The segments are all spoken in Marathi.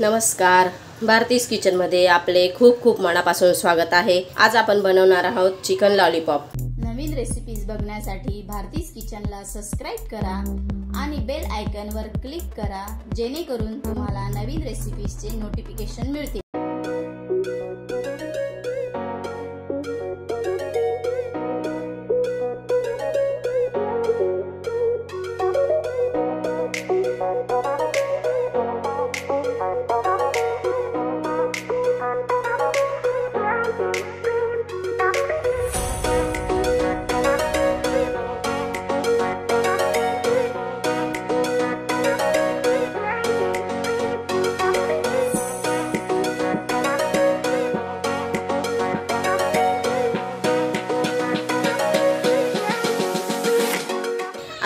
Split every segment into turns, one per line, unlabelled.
नमस्कार, भारतीज किचनमध्ये आपले खूप खूप मनापासून स्वागत आहे। आज आपण बनवणार आहोत चिकन लॉलीपॉप।
नवीन रेसिपीज बघण्यासाठी भारतीज किचनला सबस्क्राइब करा आणि बेल आयकॉनवर क्लिक करा, जेणेकरून तुम्हाला नवीन रेसिपीजचे नोटिफिकेशन मिळतील।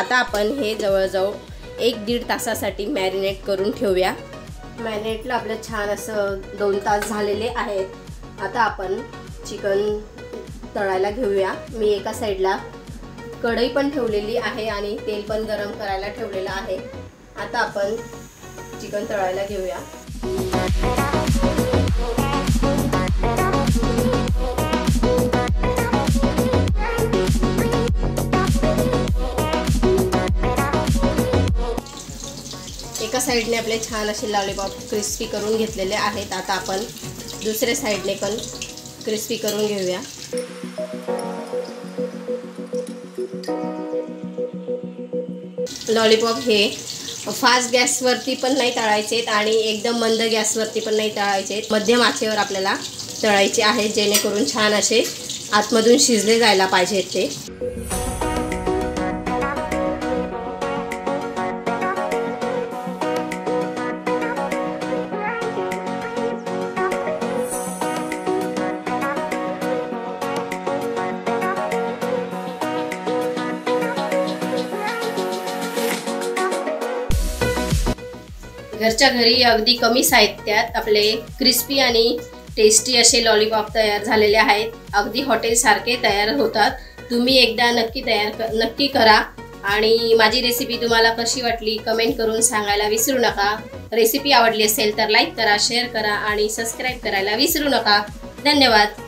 आता आपण हे जवळजवळ 1-1.5 तासासाठी मॅरिनेट करून ठेवूया। मॅरिनेटला आपलं छान असं 2 तास झालेले आहेत। आता आपण चिकन तळायला घेऊया। मी एका साइडला कढई पण ठेवलेली आहे आणि तेल पण गरम करायला ठेवलेलं आहे। आता आपण चिकन तळायला घेऊया। एका साइडने आपले छान असे लॉलीपॉप क्रिस्पी करून घेतलेले आहेत। आता आपण दुसऱ्या साइडने पण क्रिस्पी करून घेऊया। लॉलीपॉप हे फास्ट गॅसवरती पण नाही तळायचे आणि एकदम मंद गॅसवरती पण नाही तळायचे, मध्यम आचेवर आपल्याला तळायचे आहेत, जेणेकरून छान असे आतमधून शिजले जायला पाहिजेत ते। घरच्या घरी अगदी कमी साहित्यात आपले क्रिस्पी आणि टेस्टी असे लॉलीपॉप तयार झालेले आहेत। अगदी हॉटेल सारखे तयार होतात। तुम्ही एकदा नक्की करा आणि माझी रेसिपी तुम्हाला कशी वाटली कमेंट करून सांगायला विसरू नका। रेसिपी आवडली असेल तर लाईक करा, शेअर करा आणि सबस्क्राइब करायला विसरू नका। धन्यवाद।